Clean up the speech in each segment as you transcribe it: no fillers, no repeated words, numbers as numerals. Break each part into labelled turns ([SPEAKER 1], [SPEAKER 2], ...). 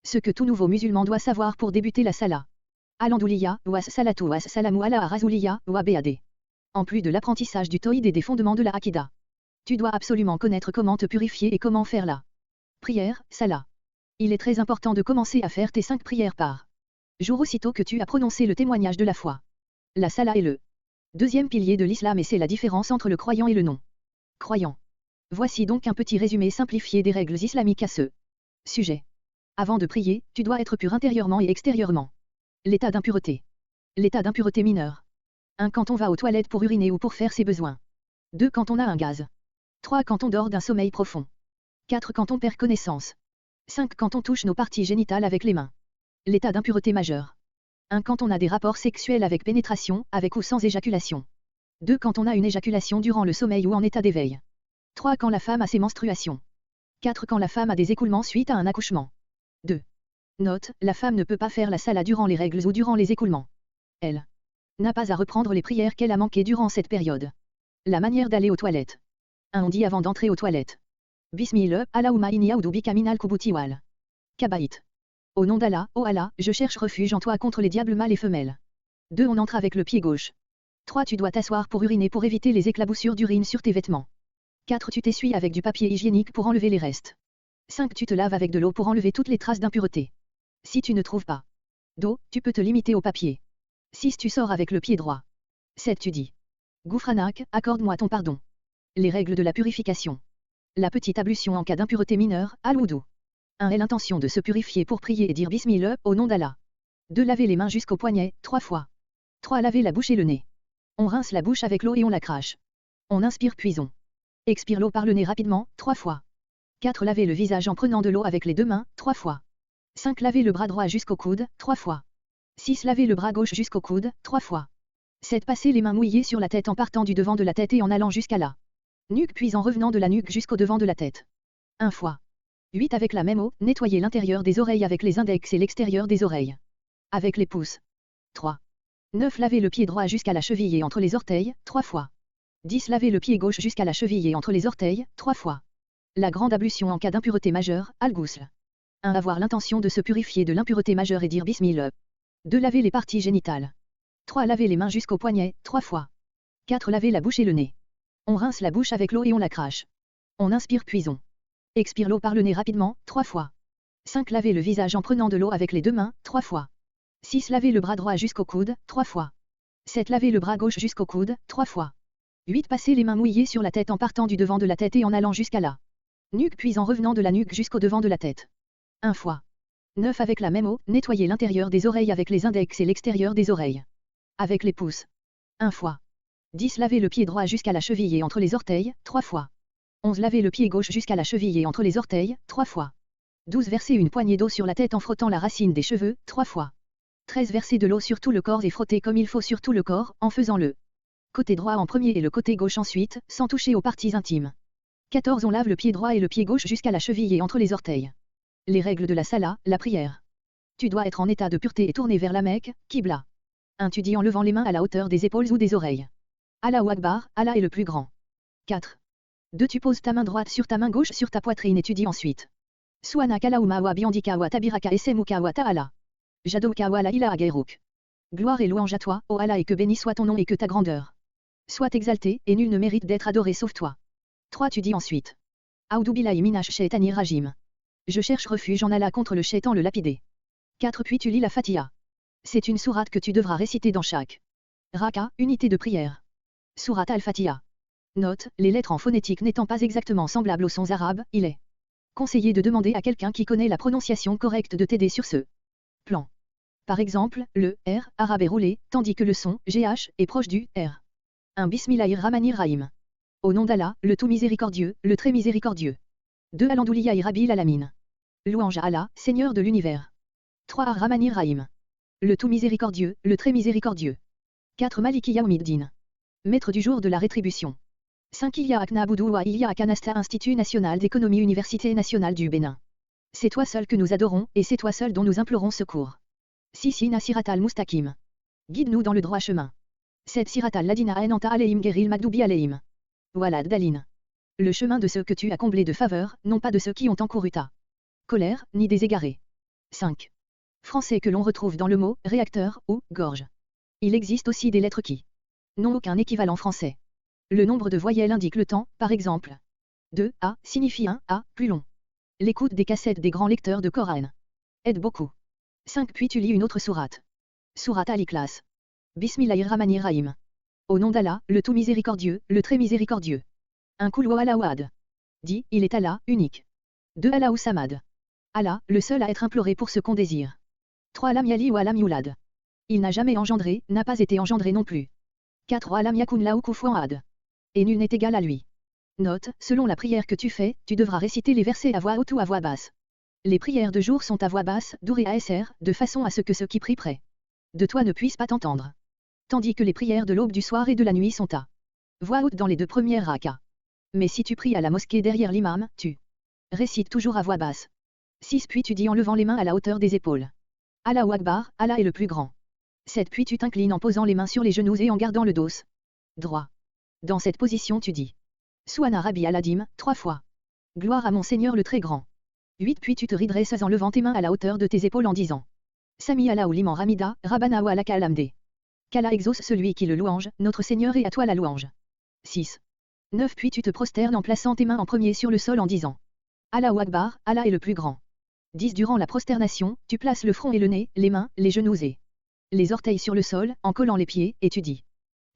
[SPEAKER 1] Ce que tout nouveau musulman doit savoir pour débuter la salat. Al-Andouliya, was salatu was salamu ala Rasuliya, wa BAD. En plus de l'apprentissage du tawhid et des fondements de la Akida. Tu dois absolument connaître comment te purifier et comment faire la prière, salat. Il est très important de commencer à faire tes 5 prières par jour aussitôt que tu as prononcé le témoignage de la foi. La salat est le deuxième pilier de l'islam et c'est la différence entre le croyant et le non-croyant. Voici donc un petit résumé simplifié des règles islamiques à ce sujet. Avant de prier, tu dois être pur intérieurement et extérieurement. L'état d'impureté. L'état d'impureté mineure. 1. Quand on va aux toilettes pour uriner ou pour faire ses besoins. 2. Quand on a un gaz. 3. Quand on dort d'un sommeil profond. 4. Quand on perd connaissance. 5. Quand on touche nos parties génitales avec les mains. L'état d'impureté majeure. 1. Quand on a des rapports sexuels avec pénétration, avec ou sans éjaculation. 2. Quand on a une éjaculation durant le sommeil ou en état d'éveil. 3. Quand la femme a ses menstruations. 4. Quand la femme a des écoulements suite à un accouchement. 2. Note, la femme ne peut pas faire la salat durant les règles ou durant les écoulements. Elle n'a pas à reprendre les prières qu'elle a manquées durant cette période. La manière d'aller aux toilettes. 1. On dit avant d'entrer aux toilettes. Bismillah, Allahumma inni a'udhu bika minal khubuthi wal kaba'ith. Au nom d'Allah, ô Allah, je cherche refuge en toi contre les diables mâles et femelles. 2. On entre avec le pied gauche. 3. Tu dois t'asseoir pour uriner pour éviter les éclaboussures d'urine sur tes vêtements. 4. Tu t'essuies avec du papier hygiénique pour enlever les restes. 5. Tu te laves avec de l'eau pour enlever toutes les traces d'impureté. Si tu ne trouves pas d'eau, tu peux te limiter au papier. 6. Tu sors avec le pied droit. 7. Tu dis Goufranak, accorde-moi ton pardon. Les règles de la purification. La petite ablution en cas d'impureté mineure, al-wudu. 1. Est l'intention de se purifier pour prier et dire Bismillah, au nom d'Allah. 2. Laver les mains jusqu'au poignet, 3 fois. 3. Laver la bouche et le nez. On rince la bouche avec l'eau et on la crache. On inspire puis on expire l'eau par le nez rapidement, 3 fois. 4. Laver le visage en prenant de l'eau avec les 2 mains, 3 fois. 5. Laver le bras droit jusqu'au coude, 3 fois. 6. Laver le bras gauche jusqu'au coude, 3 fois. 7. Passer les mains mouillées sur la tête en partant du devant de la tête et en allant jusqu'à la nuque puis en revenant de la nuque jusqu'au devant de la tête. 1 fois. 8. Avec la même eau, nettoyer l'intérieur des oreilles avec les index et l'extérieur des oreilles. Avec les pouces. 3. 9. Laver le pied droit jusqu'à la cheville et entre les orteils, 3 fois. 10. Laver le pied gauche jusqu'à la cheville et entre les orteils, 3 fois. La grande ablution en cas d'impureté majeure, al-ghusl. 1. Avoir l'intention de se purifier de l'impureté majeure et dire Bismillah. 2. Laver les parties génitales. 3. Laver les mains jusqu'au poignet, 3 fois. 4. Laver la bouche et le nez. On rince la bouche avec l'eau et on la crache. On inspire puis on expire l'eau par le nez rapidement, 3 fois. 5. Laver le visage en prenant de l'eau avec les 2 mains, 3 fois. 6. Laver le bras droit jusqu'au coude, 3 fois. 7. Laver le bras gauche jusqu'au coude, 3 fois. 8. Passer les mains mouillées sur la tête en partant du devant de la tête et en allant jusqu'à la nuque puis en revenant de la nuque jusqu'au devant de la tête. 1 fois. 9. Avec la même eau, nettoyer l'intérieur des oreilles avec les index et l'extérieur des oreilles. Avec les pouces. 1 fois. 10. Laver le pied droit jusqu'à la cheville et entre les orteils, 3 fois. 11. Laver le pied gauche jusqu'à la cheville et entre les orteils, 3 fois. 12. Verser une poignée d'eau sur la tête en frottant la racine des cheveux, 3 fois. 13. Verser de l'eau sur tout le corps et frotter comme il faut sur tout le corps, en faisant le côté droit en premier et le côté gauche ensuite, sans toucher aux parties intimes. 14. On lave le pied droit et le pied gauche jusqu'à la cheville et entre les orteils. Les règles de la salat, la prière. Tu dois être en état de pureté et tourner vers la Mecque, Qibla. 1. Tu dis en levant les mains à la hauteur des épaules ou des oreilles. Allahu Akbar, Allah est le plus grand. 4. 2. Tu poses ta main droite sur ta main gauche sur ta poitrine et tu dis ensuite. Suanak Allahumma wa bihamdika wa tabiraka esemuka wa ta'ala. Jadouka wa la ilaha gayruk. Gloire et louange à toi, ô Allah et que béni soit ton nom et que ta grandeur soit exaltée, et nul ne mérite d'être adoré sauf toi. 3. Tu dis ensuite. Aoudou billahi minash shaitanir rajim. Je cherche refuge en Allah contre le shaitan le lapidé. 4. Puis tu lis la Fatiha. C'est une sourate que tu devras réciter dans chaque raka, unité de prière. Sourate al-Fatiha. Note, les lettres en phonétique n'étant pas exactement semblables aux sons arabes, il est conseillé de demander à quelqu'un qui connaît la prononciation correcte de t'aider sur ce plan. Par exemple, le R arabe est roulé, tandis que le son GH est proche du R. 1. Bismillahir Rahmanir Rahim. Au nom d'Allah, le tout miséricordieux, le très miséricordieux. 2. Al-Andouliya Rabbil Alamin. Louange à Allah, Seigneur de l'univers. 3. Ar-Rahmanir Rahim. Le tout miséricordieux, le très miséricordieux. 4. Maliki Yawmiddin. Maître du jour de la rétribution. 5. Iyyak na'budu wa iyyak nasta'in Institut national d'économie Université nationale du Bénin. C'est toi seul que nous adorons, et c'est toi seul dont nous implorons secours. 6. Ina Sirat al-Mustaqim. Guide-nous dans le droit chemin. 7. Sirat al-Ladina Enanta Aleim Geril Magdubi Aleim. Walad Dalin. Le chemin de ceux que tu as comblés de faveur, non pas de ceux qui ont encouru ta colère, ni des égarés. 5. Français que l'on retrouve dans le mot réacteur ou gorge. Il existe aussi des lettres qui n'ont aucun équivalent français. Le nombre de voyelles indique le temps, par exemple. 2 A signifie un A plus long. L'écoute des cassettes des grands lecteurs de Coran aide beaucoup. 5. Puis tu lis une autre sourate. Sourate Al-Ikhlas. Bismillahirrahmanirrahim. Au nom d'Allah, le tout miséricordieux, le très miséricordieux. 1. Qul huwallahu ahad. Dit, il est Allah, unique. 2. Allahu samad. Allah, le seul à être imploré pour ce qu'on désire. 3. Lam yali wa lam yulad. Il n'a jamais engendré, n'a pas été engendré non plus. 4. Lam yakun lahu kufuwan ahad. Et nul n'est égal à lui. Note, selon la prière que tu fais, tu devras réciter les versets à voix haute ou à voix basse. Les prières de jour sont à voix basse, dour et ASR, de façon à ce que ceux qui prient près de toi ne puissent pas t'entendre. Tandis que les prières de l'aube, du soir et de la nuit sont à voix haute dans les 2 premières rakas. Mais si tu pries à la mosquée derrière l'imam, tu récites toujours à voix basse. 6. Puis tu dis en levant les mains à la hauteur des épaules. Allahu Akbar, Allah est le plus grand. 7. Puis tu t'inclines en posant les mains sur les genoux et en gardant le dos droit. Dans cette position tu dis Subhana Rabbi Aladim, 3 fois. Gloire à mon Seigneur le très grand. 8. Puis tu te redresses en levant tes mains à la hauteur de tes épaules en disant Sami Allahu liman Ramida, Rabbana wa laka al-hamd. Qu'Allah exauce celui qui le louange, notre Seigneur et à toi la louange. 6. 9. Puis tu te prosternes en plaçant tes mains en premier sur le sol en disant Allahu Akbar, Allah est le plus grand. 10. Durant la prosternation, tu places le front et le nez, les mains, les genoux et les orteils sur le sol, en collant les pieds, et tu dis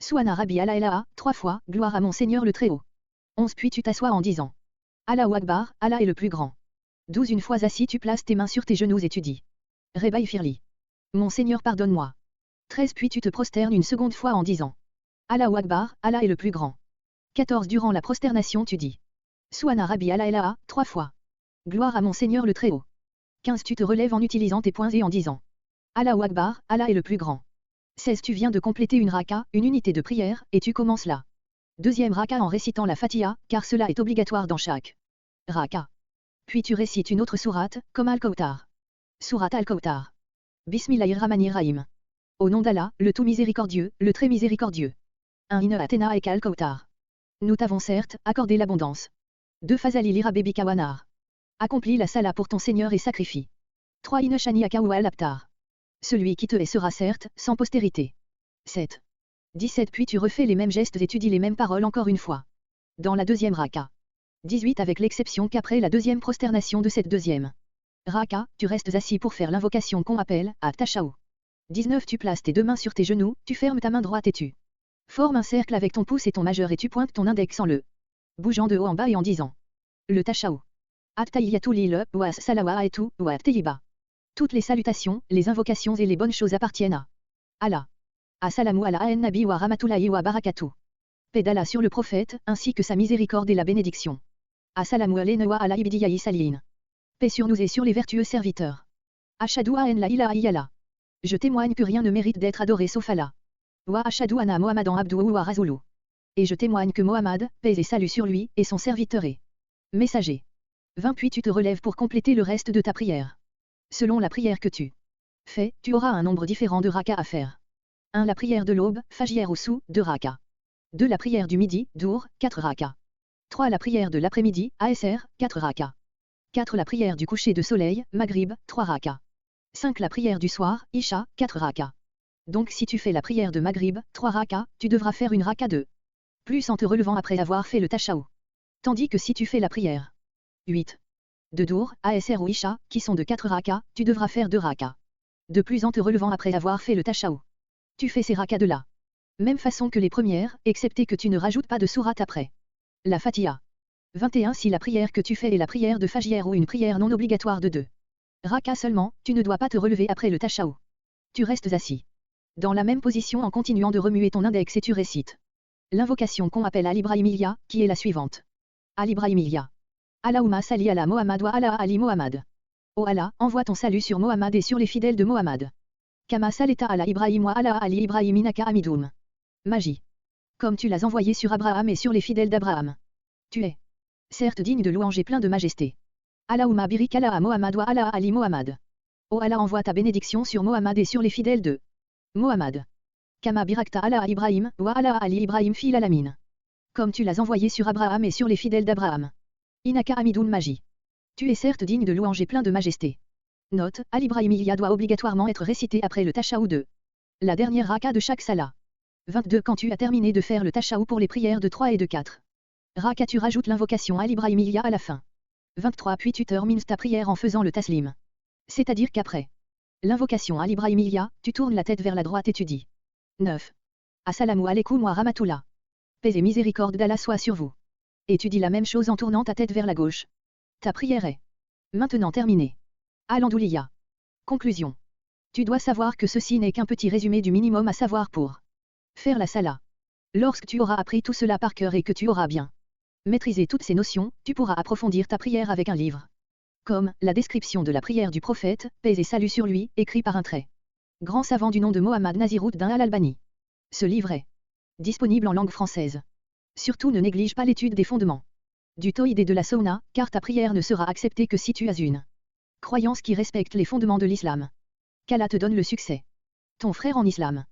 [SPEAKER 1] Subhana Rabbi Allah Elaha, 3 fois, gloire à mon Seigneur le très haut. 11. Puis tu t'assois en disant Allahu Akbar, Allah est le plus grand. 12. Une fois assis tu places tes mains sur tes genoux et tu dis Rebaï Firli. Mon Seigneur pardonne-moi. 13. Puis tu te prosternes une seconde fois en disant Allahu Akbar, Allah est le plus grand. 14. Durant la prosternation tu dis Subhana Rabbi Allah Elaha, 3 fois. Gloire à mon Seigneur le très haut. 15. Tu te relèves en utilisant tes poings et en disant Allahu Akbar, Allah est le plus grand. 16. Tu viens de compléter une raka, une unité de prière, et tu commences la deuxième raka en récitant la Fatiha, car cela est obligatoire dans chaque raka. Puis tu récites une autre sourate, comme Al-Kawthar. Sourate Al-Kawthar. Bismillahirrahmanirrahim. Au nom d'Allah, le tout miséricordieux, le très miséricordieux. 1. Inna Atena et Al-Kawthar. Nous t'avons certes accordé l'abondance. 2. Fazali lira baby kawanar. Accomplis la sala pour ton Seigneur et sacrifie. 3. Inna shani akawa al-abtar. Celui qui te hait sera certes, sans postérité. 7. 17. Puis tu refais les mêmes gestes et tu dis les mêmes paroles encore une fois. Dans la deuxième raka. 18. Avec l'exception qu'après la deuxième prosternation de cette deuxième raka, tu restes assis pour faire l'invocation qu'on appelle At-Tashahhud. 19. Tu places tes 2 mains sur tes genoux, tu fermes ta main droite et tu formes un cercle avec ton pouce et ton majeur et tu pointes ton index en le bougeant de haut en bas et en disant le Tashahhud. At-Tahiyyatu lillah wa as-salawatu wa at-tayyiba. Toutes les salutations, les invocations et les bonnes choses appartiennent à Allah. Assalamu ala an-nabi wa rahmatullahi wa barakatuh. Paix d'Allah sur le prophète, ainsi que sa miséricorde et la bénédiction. Assalamu alayna wa ala ibdiyahi salihin. Paix sur nous et sur les vertueux serviteurs. Ashhadu an la ilaha illallah. Je témoigne que rien ne mérite d'être adoré sauf Allah. Wa ashhadu anna Muhammadan abduhu wa rasuluh. Et je témoigne que Mohammed, paix et salut sur lui, est son serviteur et messager. 20. Puis tu te relèves pour compléter le reste de ta prière. Selon la prière que tu fais, tu auras un nombre différent de rakas à faire. 1. La prière de l'aube, Fajr ou Sou, 2 rakas. 2. La prière du midi, Dour, 4 rakas. 3. La prière de l'après-midi, ASR, 4 rakas. 4. La prière du coucher de soleil, Maghrib, 3 rakas. 5. La prière du soir, Isha, 4 rakas. Donc si tu fais la prière de Maghrib, 3 rakas, tu devras faire une raka de plus en te relevant après avoir fait le Tashahhud. Tandis que si tu fais la prière 8. De Dour, ASR ou Isha, qui sont de 4 rakas, tu devras faire 2 rakas. De plus en te relevant après avoir fait le Tashahhud. Tu fais ces rakas de la même façon que les premières, excepté que tu ne rajoutes pas de sourate après la Fatiha. 21. Si la prière que tu fais est la prière de Fajr ou une prière non obligatoire de 2 rakas seulement, tu ne dois pas te relever après le Tashahhud. Tu restes assis dans la même position en continuant de remuer ton index et tu récites l'invocation qu'on appelle Al-Ibrahimiyya, qui est la suivante. Al-Ibrahimiyya. Allahumma salli ala Muhammad wa ala ali Muhammad. Oh Allah, envoie ton salut sur Muhammad et sur les fidèles de Muhammad. Kama salita ala Ibrahim wa ala ali Ibrahim innaka hamidum. Magie. Comme tu l'as envoyé sur Abraham et sur les fidèles d'Abraham. Tu es certes digne de louange et plein de majesté. Allahumma birik ala Muhammad wa ala ali Muhammad. Oh Allah, envoie ta bénédiction sur Muhammad et sur les fidèles de Muhammad. Kama birakta ala Ibrahim wa ala ali Ibrahim fil alamin. Comme tu l'as envoyé sur Abraham et sur les fidèles d'Abraham. Innaka hamidun magie. Tu es certes digne de louange et plein de majesté. Note, Al-Ibrahimiyya doit obligatoirement être récité après le Tashaoud 2. La dernière raka de chaque salat. 22. Quand tu as terminé de faire le Tashaoud pour les prières de 3 et de 4 raka, tu rajoutes l'invocation Al-Ibrahimiyya à la fin. 23. Puis tu termines ta prière en faisant le taslim. C'est-à-dire qu'après l'invocation Al-Ibrahimiyya, tu tournes la tête vers la droite et tu dis 9. Assalamu alaikum wa rahmatullah. Paix et miséricorde d'Allah soit sur vous. Et tu dis la même chose en tournant ta tête vers la gauche. Ta prière est maintenant terminée. Al-Andouliya. Conclusion. Tu dois savoir que ceci n'est qu'un petit résumé du minimum à savoir pour faire la salat. Lorsque tu auras appris tout cela par cœur et que tu auras bien maîtrisé toutes ces notions, tu pourras approfondir ta prière avec un livre. Comme la description de la prière du prophète, paix et salut sur lui, écrit par un très grand savant du nom de Mohammad Naziruddin Al-Albani. Ce livre est disponible en langue française. Surtout ne néglige pas l'étude des fondements du tawhid et de la sunna, car ta prière ne sera acceptée que si tu as une croyance qui respecte les fondements de l'islam. Qu'Allah te donne le succès. Ton frère en islam.